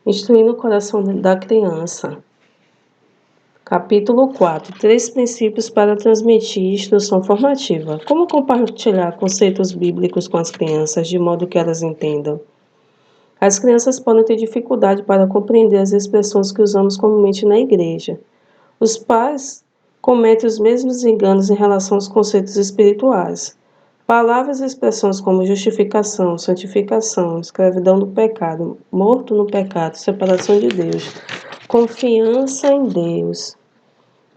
Instruindo o coração da criança. Capítulo 4. 3 princípios para transmitir instrução formativa. Como compartilhar conceitos bíblicos com as crianças, de modo que elas entendam? As crianças podem ter dificuldade para compreender as expressões que usamos comumente na igreja. Os pais cometem os mesmos enganos em relação aos conceitos espirituais. Palavras e expressões como justificação, santificação, escravidão do pecado, morto no pecado, separação de Deus, confiança em Deus,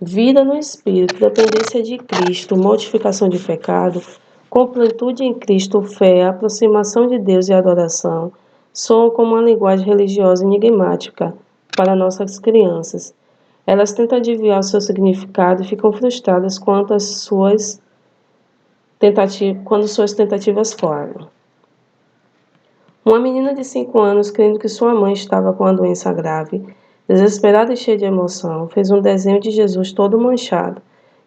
vida no Espírito, dependência de Cristo, mortificação de pecado, completude em Cristo, fé, aproximação de Deus e adoração, soam como uma linguagem religiosa enigmática para nossas crianças. Elas tentam adivinhar o seu significado e ficam frustradas quando suas tentativas falham. Uma menina de 5 anos, crendo que sua mãe estava com uma doença grave, desesperada e cheia de emoção, fez um desenho de Jesus todo manchado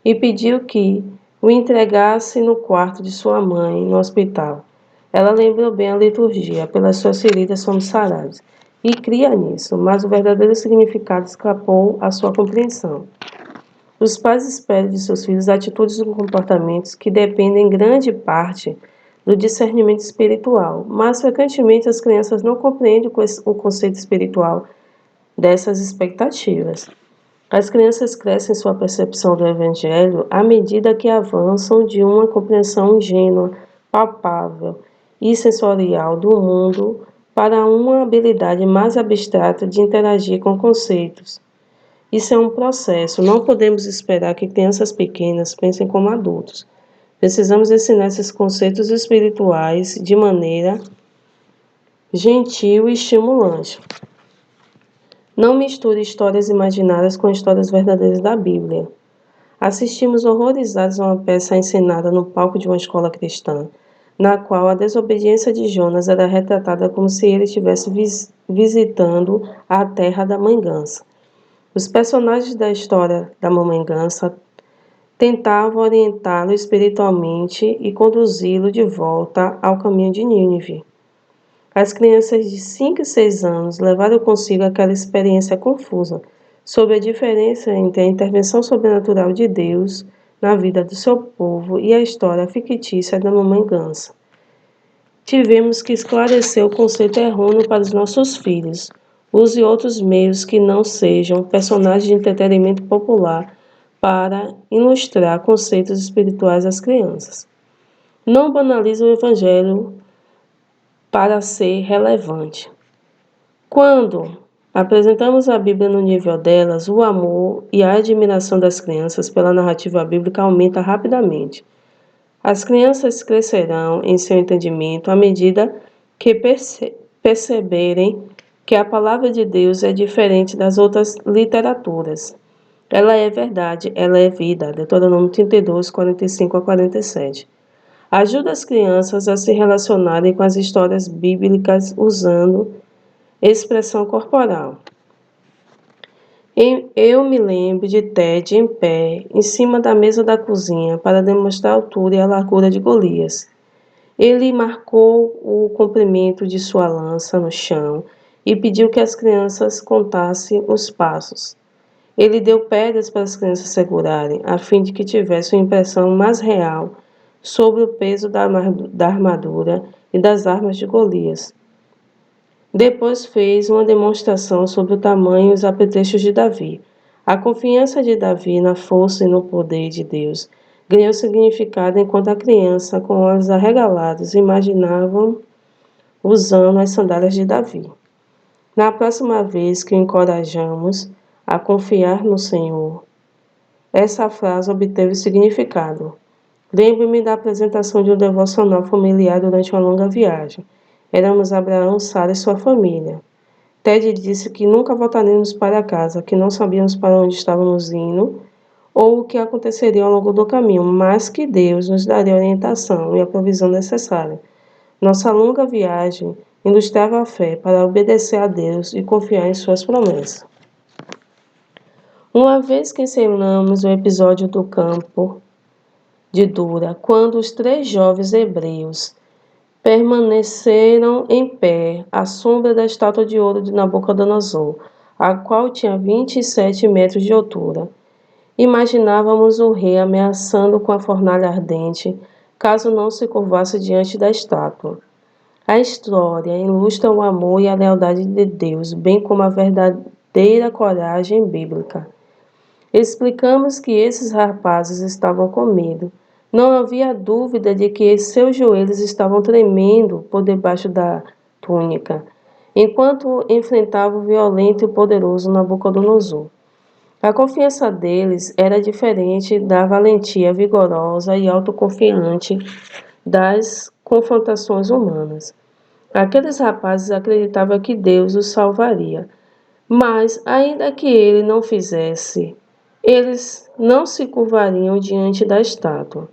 e pediu que o entregasse no quarto de sua mãe no hospital. Ela lembrou bem a liturgia, pelas suas feridas somos sarados, e cria nisso, mas o verdadeiro significado escapou à sua compreensão. Os pais esperam de seus filhos atitudes e comportamentos que dependem em grande parte do discernimento espiritual, mas frequentemente as crianças não compreendem o conceito espiritual dessas expectativas. As crianças crescem em sua percepção do Evangelho à medida que avançam de uma compreensão ingênua, palpável e sensorial do mundo para uma habilidade mais abstrata de interagir com conceitos. Isso é um processo, não podemos esperar que crianças pequenas pensem como adultos. Precisamos ensinar esses conceitos espirituais de maneira gentil e estimulante. Não misture histórias imaginárias com histórias verdadeiras da Bíblia. Assistimos horrorizados a uma peça encenada no palco de uma escola cristã, na qual a desobediência de Jonas era retratada como se ele estivesse visitando a terra da mãe gansa. Os personagens da história da Mamãe Gansa tentavam orientá-lo espiritualmente e conduzi-lo de volta ao caminho de Nínive. As crianças de 5 e 6 anos levaram consigo aquela experiência confusa sobre a diferença entre a intervenção sobrenatural de Deus na vida do seu povo e a história fictícia da Mamãe Gansa. Tivemos que esclarecer o conceito errôneo para os nossos filhos. Use outros meios que não sejam personagens de entretenimento popular para ilustrar conceitos espirituais às crianças. Não banalize o Evangelho para ser relevante. Quando apresentamos a Bíblia no nível delas, o amor e a admiração das crianças pela narrativa bíblica aumenta rapidamente. As crianças crescerão em seu entendimento à medida que perceberem que a palavra de Deus é diferente das outras literaturas. Ela é verdade, ela é vida. Deuteronômio 32, 45 a 47. Ajuda as crianças a se relacionarem com as histórias bíblicas usando expressão corporal. Eu me lembro de Ted em pé, em cima da mesa da cozinha, para demonstrar a altura e a largura de Golias. Ele marcou o comprimento de sua lança no chão e pediu que as crianças contassem os passos. Ele deu pedras para as crianças segurarem, a fim de que tivessem uma impressão mais real sobre o peso da armadura e das armas de Golias. Depois fez uma demonstração sobre o tamanho e os apetrechos de Davi. A confiança de Davi na força e no poder de Deus ganhou significado enquanto a criança, com olhos arregalados, imaginavam usando as sandálias de Davi. Na próxima vez que o encorajamos a confiar no Senhor, essa frase obteve significado. Lembre-me da apresentação de um devocional familiar durante uma longa viagem. Éramos Abraão, Sara e sua família. Ted disse que nunca voltaríamos para casa, que não sabíamos para onde estávamos indo ou o que aconteceria ao longo do caminho, mas que Deus nos daria a orientação e a provisão necessária. Nossa longa viagem ilustrava a fé para obedecer a Deus e confiar em suas promessas. Uma vez que ensinamos o episódio do campo de Dura, quando os 3 jovens hebreus permaneceram em pé à sombra da estátua de ouro de Nabucodonosor, a qual tinha 27 metros de altura. Imaginávamos o rei ameaçando com a fornalha ardente, caso não se curvasse diante da estátua. A história ilustra o amor e a lealdade de Deus, bem como a verdadeira coragem bíblica. Explicamos que esses rapazes estavam com medo. Não havia dúvida de que seus joelhos estavam tremendo por debaixo da túnica, enquanto enfrentavam o violento e poderoso Nabucodonosor. A confiança deles era diferente da valentia vigorosa e autoconfiante das confrontações humanas. Aqueles rapazes acreditavam que Deus os salvaria, mas, ainda que ele não fizesse, eles não se curvariam diante da estátua.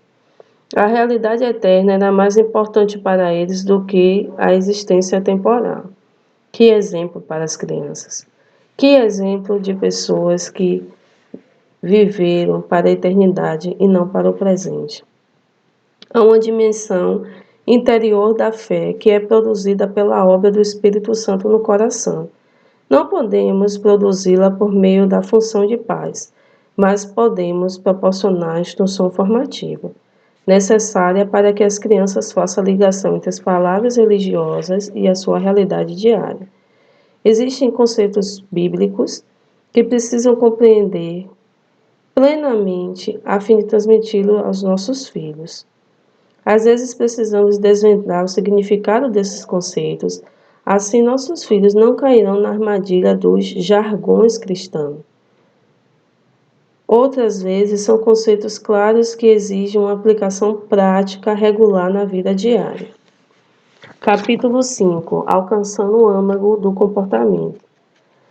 A realidade eterna era mais importante para eles do que a existência temporal. Que exemplo para as crianças! Que exemplo de pessoas que viveram para a eternidade e não para o presente. Há uma dimensão interior da fé que é produzida pela obra do Espírito Santo no coração. Não podemos produzi-la por meio da função de paz, mas podemos proporcionar a instrução formativa, necessária para que as crianças façam a ligação entre as palavras religiosas e a sua realidade diária. Existem conceitos bíblicos que precisam compreender plenamente a fim de transmiti-lo aos nossos filhos. Às vezes precisamos desvendar o significado desses conceitos, assim nossos filhos não cairão na armadilha dos jargões cristãos. Outras vezes são conceitos claros que exigem uma aplicação prática regular na vida diária. Capítulo 5. Alcançando o âmago do comportamento.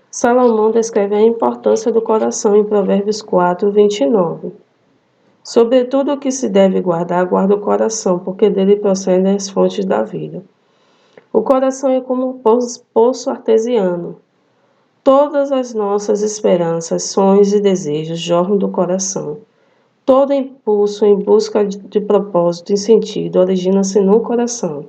Salomão descreve a importância do coração em Provérbios 4, 29. Sobretudo o que se deve guardar, guarda o coração, porque dele procedem as fontes da vida. O coração é como um poço artesiano. Todas as nossas esperanças, sonhos e desejos jorram do coração. Todo impulso em busca de propósito e sentido origina-se no coração.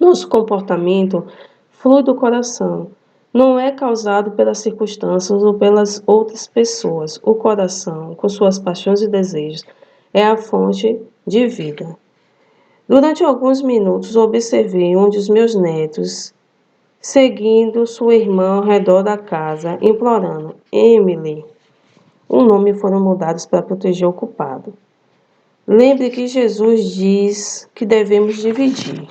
Nosso comportamento flui do coração. Não é causado pelas circunstâncias ou pelas outras pessoas. O coração, com suas paixões e desejos, é a fonte de vida. Durante alguns minutos, observei um dos meus netos seguindo sua irmã ao redor da casa, implorando: Emily. O nome foram mudados para proteger o culpado. Lembre que Jesus diz que devemos dividir.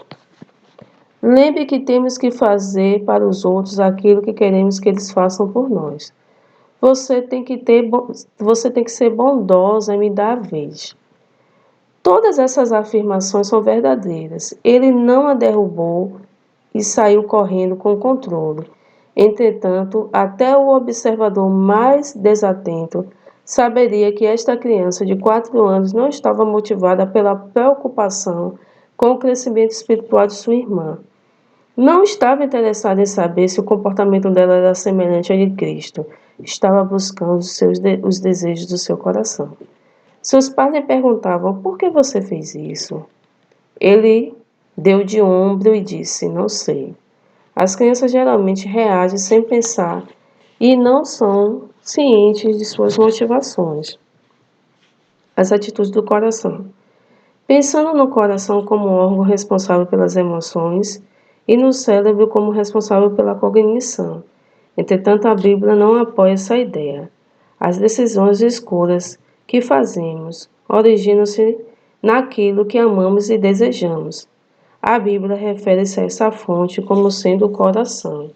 Lembre que temos que fazer para os outros aquilo que queremos que eles façam por nós. Você tem que ser bondosa e me dar a vez. Todas essas afirmações são verdadeiras. Ele não a derrubou e saiu correndo com controle. Entretanto, até o observador mais desatento saberia que esta criança de 4 anos não estava motivada pela preocupação com o crescimento espiritual de sua irmã. Não estava interessada em saber se o comportamento dela era semelhante ao de Cristo. Estava buscando os desejos do seu coração. Seus pais lhe perguntavam: por que você fez isso? Ele deu de ombro e disse: não sei. As crianças geralmente reagem sem pensar e não são cientes de suas motivações. As atitudes do coração. Pensando no coração como órgão responsável pelas emoções e no cérebro como responsável pela cognição. Entretanto, a Bíblia não apoia essa ideia. As decisões e escolhas que fazemos originam-se naquilo que amamos e desejamos. A Bíblia refere-se a essa fonte como sendo o coração.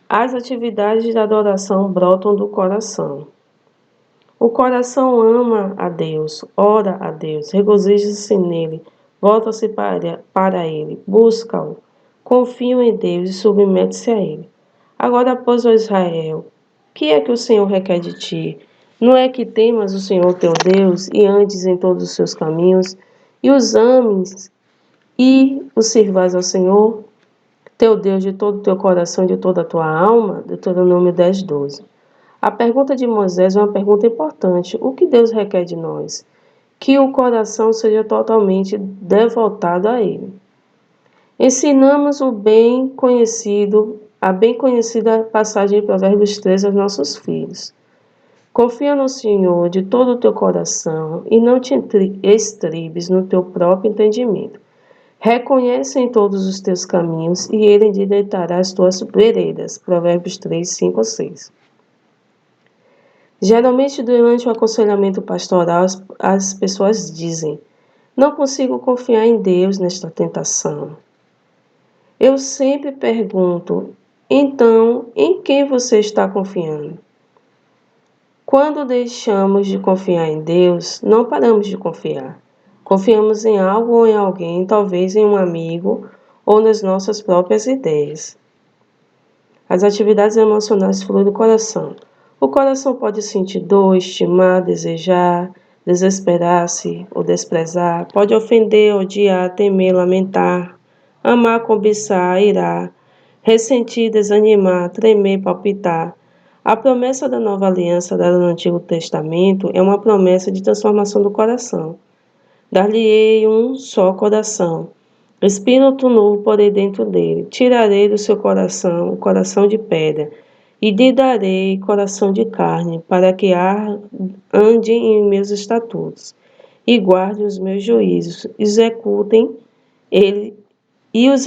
As atividades de adoração brotam do coração. O coração ama a Deus, ora a Deus, regozija-se nele, volta-se para ele, busca-o, confia em Deus e submete-se a ele. Agora, pois, ó Israel, que é que o Senhor requer de ti? Não é que temas o Senhor teu Deus e andes em todos os seus caminhos, e os ames e o sirvas ao Senhor, teu Deus, de todo o teu coração e de toda a tua alma? Deuteronômio 10, 12. A pergunta de Moisés é uma pergunta importante. O que Deus requer de nós? Que o coração seja totalmente devotado a Ele. Ensinamos a bem conhecida passagem de Provérbios 13 aos nossos filhos. Confia no Senhor de todo o teu coração e não te estribes no teu próprio entendimento. Reconhece em todos os teus caminhos e ele endireitará as tuas veredas. Provérbios 3, 5, 6. Geralmente, durante o aconselhamento pastoral, as pessoas dizem: não consigo confiar em Deus nesta tentação. Eu sempre pergunto: então, em quem você está confiando? Quando deixamos de confiar em Deus, não paramos de confiar. Confiamos em algo ou em alguém, talvez em um amigo ou nas nossas próprias ideias. As atividades emocionais fluem do coração. O coração pode sentir dor, estimar, desejar, desesperar-se ou desprezar. Pode ofender, odiar, temer, lamentar, amar, cobiçar, irar, ressentir, desanimar, tremer, palpitar. A promessa da nova aliança dada no Antigo Testamento é uma promessa de transformação do coração. Dar-lhe-ei um só coração. Espírito novo porei dentro dele. Tirarei do seu coração o coração de pedra e lhe darei coração de carne, para que ande em meus estatutos e guarde os meus juízos, os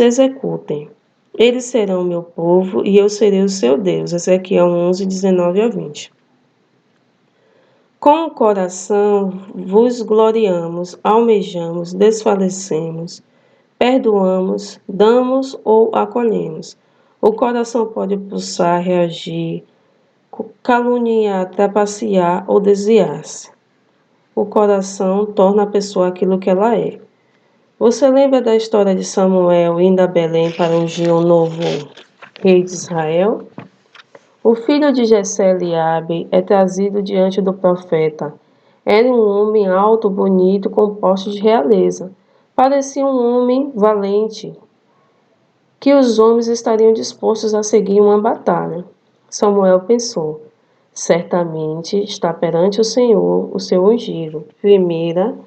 executem. Eles serão meu povo e eu serei o seu Deus. Ezequiel 11, 19 a 20. Com o coração vos gloriamos, almejamos, desfalecemos, perdoamos, damos ou acolhemos. O coração pode pulsar, reagir, caluniar, trapacear ou desviar-se. O coração torna a pessoa aquilo que ela é. Você lembra da história de Samuel indo a Belém para ungir um novo rei de Israel? O filho de Jessé, Eliabe, é trazido diante do profeta. Era um homem alto, bonito, com postos de realeza. Parecia um homem valente, que os homens estariam dispostos a seguir uma batalha. Samuel pensou: certamente está perante o Senhor o seu ungido. 1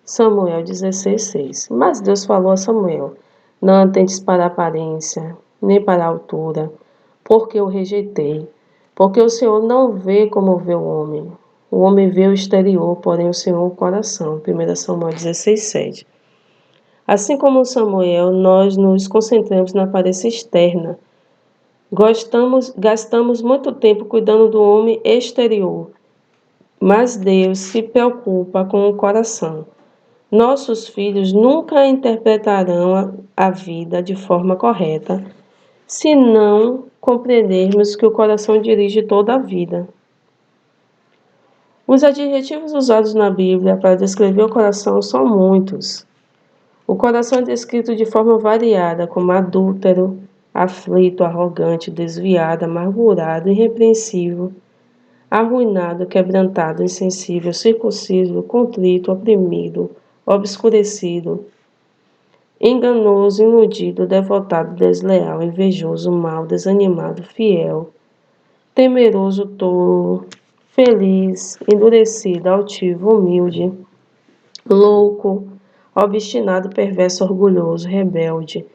Samuel 16:6. Mas Deus falou a Samuel: não atentes para a aparência, nem para a altura, porque eu rejeitei. Porque o Senhor não vê como vê o homem. O homem vê o exterior, porém o Senhor o coração. 1 Samuel 16:7. Assim como Samuel, nós nos concentramos na aparência externa. Gastamos muito tempo cuidando do homem exterior, mas Deus se preocupa com o coração. Nossos filhos nunca interpretarão a vida de forma correta se não compreendermos que o coração dirige toda a vida. Os adjetivos usados na Bíblia para descrever o coração são muitos. O coração é descrito de forma variada, como adúltero, aflito, arrogante, desviado, amargurado, irrepreensível, arruinado, quebrantado, insensível, circunciso, contrito, oprimido, obscurecido, enganoso, iludido, devotado, desleal, invejoso, mau, desanimado, fiel, temeroso, tolo, feliz, endurecido, altivo, humilde, louco, obstinado, perverso, orgulhoso, rebelde,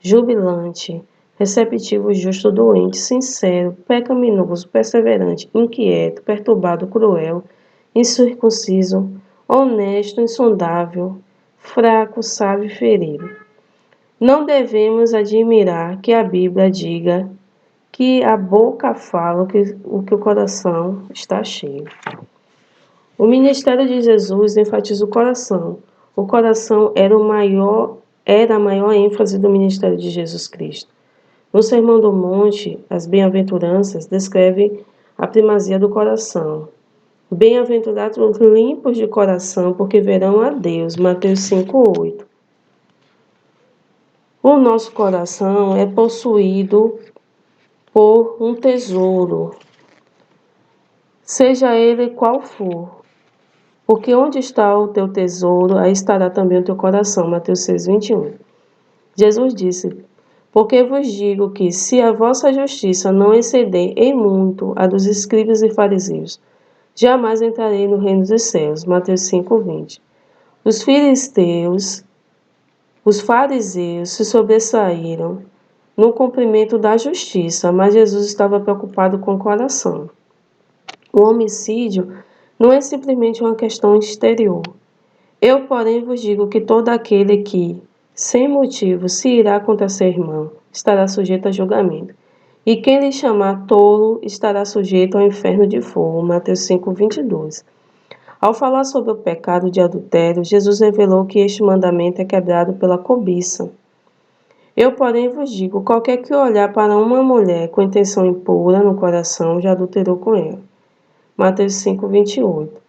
jubilante, receptivo, justo, doente, sincero, pecaminoso, perseverante, inquieto, perturbado, cruel, incircunciso, honesto, insondável, fraco, sábio e ferido. Não devemos admirar que a Bíblia diga que a boca fala o que o coração está cheio. O ministério de Jesus enfatiza o coração. O coração era a maior ênfase do ministério de Jesus Cristo. No Sermão do Monte, as bem-aventuranças descrevem a primazia do coração. Bem-aventurados os limpos de coração, porque verão a Deus. Mateus 5:8. O nosso coração é possuído por um tesouro, seja ele qual for. Porque onde está o teu tesouro, aí estará também o teu coração. Mateus 6:21. Jesus disse: porque vos digo que, se a vossa justiça não exceder em muito a dos escribas e fariseus, jamais entrarei no reino dos céus. Mateus 5:20. Os filisteus Os fariseus se sobressaíram no cumprimento da justiça, mas Jesus estava preocupado com o coração. O homicídio não é simplesmente uma questão exterior. Eu, porém, vos digo que todo aquele que, sem motivo, se irá contra seu irmão, estará sujeito a julgamento. E quem lhe chamar tolo estará sujeito ao inferno de fogo. Mateus 5:22. Ao falar sobre o pecado de adultério, Jesus revelou que este mandamento é quebrado pela cobiça. Eu, porém, vos digo, qualquer que olhar para uma mulher com intenção impura no coração, já adulterou com ela. Mateus 5:28.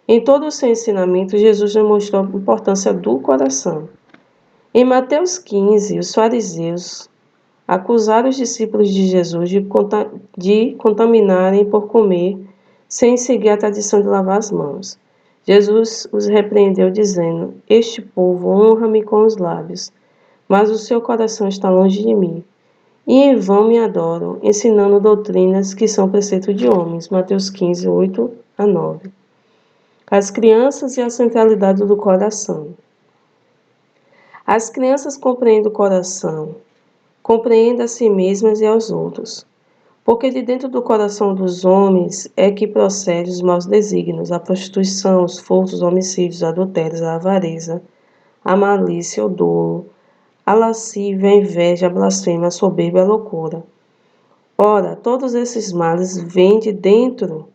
Em todo o seu ensinamento, Jesus demonstrou a importância do coração. Em Mateus 15, os fariseus acusaram os discípulos de Jesus de contaminarem por comer sem seguir a tradição de lavar as mãos. Jesus os repreendeu dizendo: Este povo honra-me com os lábios, mas o seu coração está longe de mim. E em vão me adoram, ensinando doutrinas que são preceitos de homens. Mateus 15, 8-9. As crianças e a centralidade do coração. As crianças compreendem o coração, compreendem a si mesmas e aos outros, porque de dentro do coração dos homens é que procedem os maus desígnios, a prostituição, os furtos, os homicídios, adultérios, a avareza, a malícia, o dolo, a lascívia, a inveja, a blasfêmia, a soberba e a loucura. Ora, todos esses males vêm de dentro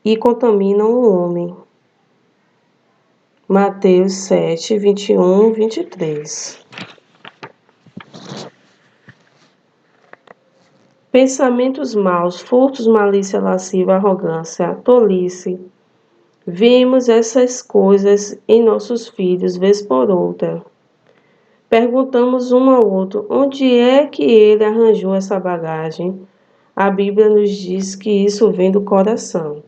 e contaminam o homem. Mateus 7, 21, 23. Pensamentos maus, furtos, malícia, lascívia, arrogância, tolice. Vemos essas coisas em nossos filhos, vez por outra. Perguntamos um ao outro, onde é que ele arranjou essa bagagem? A Bíblia nos diz que isso vem do coração.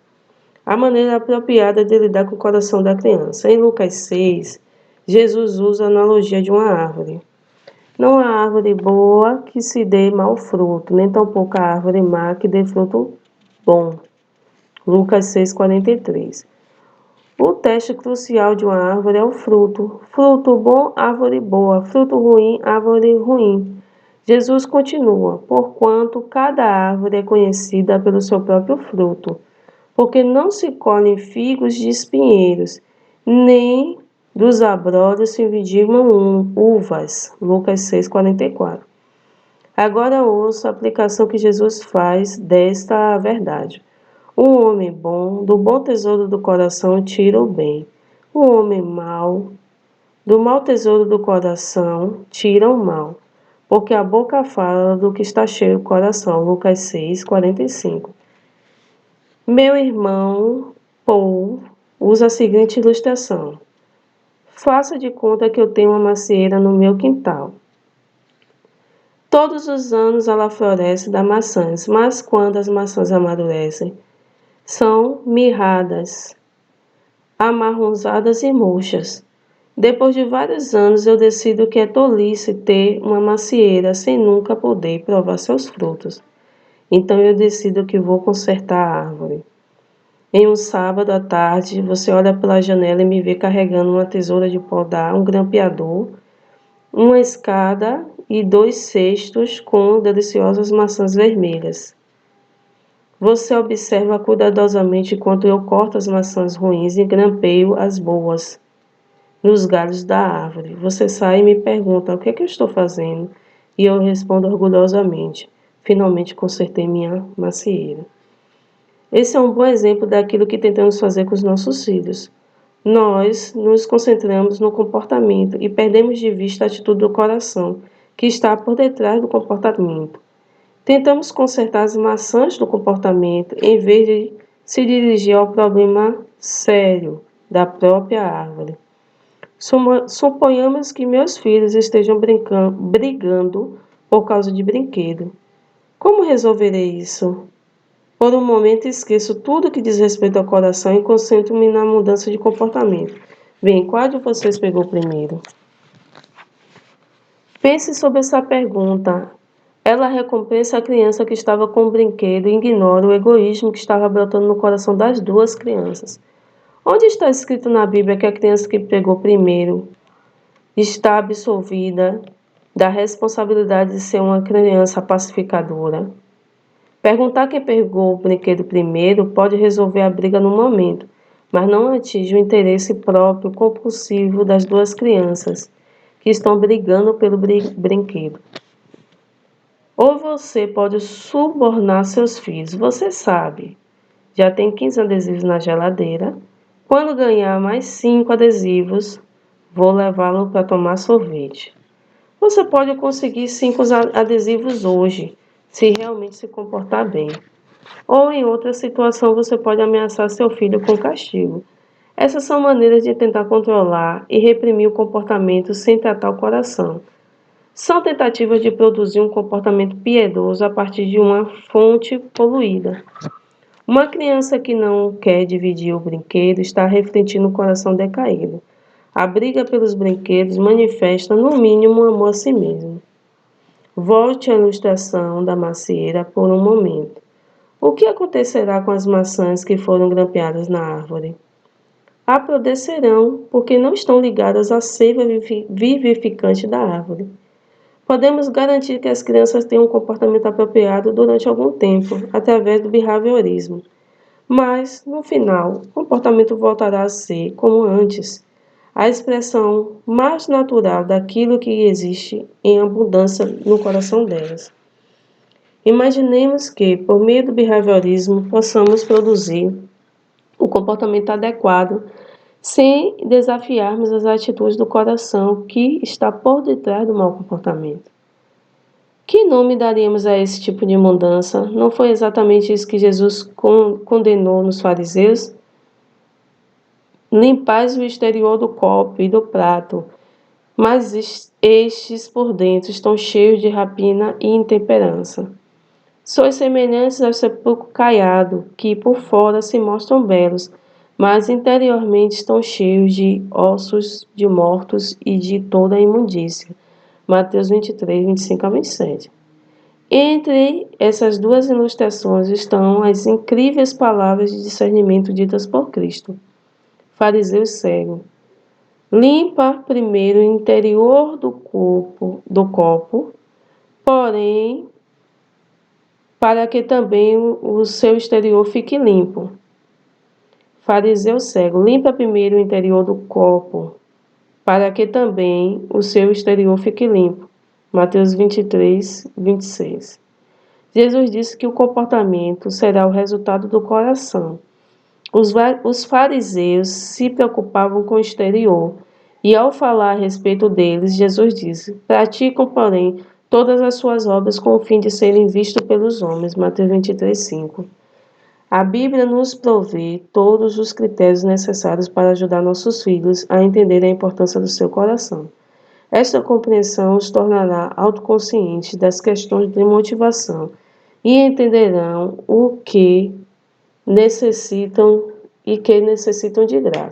A maneira apropriada de lidar com o coração da criança. Em Lucas 6, Jesus usa a analogia de uma árvore. Não há árvore boa que se dê mau fruto, nem tampouco a árvore má que dê fruto bom. Lucas 6:43. O teste crucial de uma árvore é o fruto. Fruto bom, árvore boa. Fruto ruim, árvore ruim. Jesus continua, porquanto cada árvore é conhecida pelo seu próprio fruto, porque não se colhem figos de espinheiros, nem dos abrolhos se vidigam uvas. Lucas 6:44. Agora ouça a aplicação que Jesus faz desta verdade. Um homem bom, do bom tesouro do coração, tira o bem. Um homem mau, do mau tesouro do coração, tira o mal. Porque a boca fala do que está cheio o coração. Lucas 6:45. Meu irmão Paul usa a seguinte ilustração. Faça de conta que eu tenho uma macieira no meu quintal. Todos os anos ela floresce e dá maçãs, mas quando as maçãs amadurecem, são mirradas, amarronzadas e murchas. Depois de vários anos eu decido que é tolice ter uma macieira sem nunca poder provar seus frutos. Então eu decido que vou consertar a árvore. Em um sábado à tarde, você olha pela janela e me vê carregando uma tesoura de podar, um grampeador, uma escada e 2 cestos com deliciosas maçãs vermelhas. Você observa cuidadosamente enquanto eu corto as maçãs ruins e grampeio as boas nos galhos da árvore. Você sai e me pergunta o que é que eu estou fazendo, e eu respondo orgulhosamente: finalmente consertei minha macieira. Esse é um bom exemplo daquilo que tentamos fazer com os nossos filhos. Nós nos concentramos no comportamento e perdemos de vista a atitude do coração, que está por detrás do comportamento. Tentamos consertar as maçãs do comportamento em vez de se dirigir ao problema sério da própria árvore. Suponhamos que meus filhos estejam brigando por causa de brinquedo. Como resolverei isso? Por um momento esqueço tudo que diz respeito ao coração e concentro-me na mudança de comportamento. Bem, qual de vocês pegou primeiro? Pense sobre essa pergunta. Ela recompensa a criança que estava com o brinquedo e ignora o egoísmo que estava brotando no coração das duas crianças. Onde está escrito na Bíblia que a criança que pegou primeiro está absolvida da responsabilidade de ser uma criança pacificadora. Perguntar quem pegou o brinquedo primeiro pode resolver a briga no momento, mas não atinge o interesse próprio compulsivo das duas crianças que estão brigando pelo brinquedo. Ou você pode subornar seus filhos. Você sabe, já tem 15 adesivos na geladeira. Quando ganhar mais 5 adesivos, vou levá-lo para tomar sorvete. Você pode conseguir 5 adesivos hoje, se realmente se comportar bem. Ou em outra situação, você pode ameaçar seu filho com castigo. Essas são maneiras de tentar controlar e reprimir o comportamento sem tratar o coração. São tentativas de produzir um comportamento piedoso a partir de uma fonte poluída. Uma criança que não quer dividir o brinquedo está refletindo o coração decaído. A briga pelos brinquedos manifesta, no mínimo, amor a si mesmo. Volte à ilustração da macieira por um momento. O que acontecerá com as maçãs que foram grampeadas na árvore? Apodrecerão, porque não estão ligadas à seiva vivificante da árvore. Podemos garantir que as crianças tenham um comportamento apropriado durante algum tempo, através do behaviorismo. Mas, no final, o comportamento voltará a ser, como antes, a expressão mais natural daquilo que existe em abundância no coração delas. Imaginemos que, por meio do behaviorismo, possamos produzir o comportamento adequado sem desafiarmos as atitudes do coração que está por detrás do mau comportamento. Que nome daríamos a esse tipo de mudança? Não foi exatamente isso que Jesus condenou nos fariseus? Limpais o exterior do copo e do prato, mas estes por dentro estão cheios de rapina e intemperança. Sois semelhantes ao sepulcro caiado, que por fora se mostram belos, mas interiormente estão cheios de ossos de mortos e de toda a imundícia. Mateus 23, 25 a 27. Entre essas duas ilustrações estão as incríveis palavras de discernimento ditas por Cristo. Fariseu cego. Limpa primeiro o interior do copo, porém, para que também o seu exterior fique limpo. Fariseu cego. Limpa primeiro o interior do copo, para que também o seu exterior fique limpo. Mateus 23, 26. Jesus disse que o comportamento será o resultado do coração. Os fariseus se preocupavam com o exterior, e ao falar a respeito deles, Jesus disse: praticam, porém, todas as suas obras com o fim de serem vistos pelos homens. Mateus 23, 5. A Bíblia nos provê todos os critérios necessários para ajudar nossos filhos a entender a importância do seu coração. Esta compreensão os tornará autoconscientes das questões de motivação e entenderão o que necessitam de graça.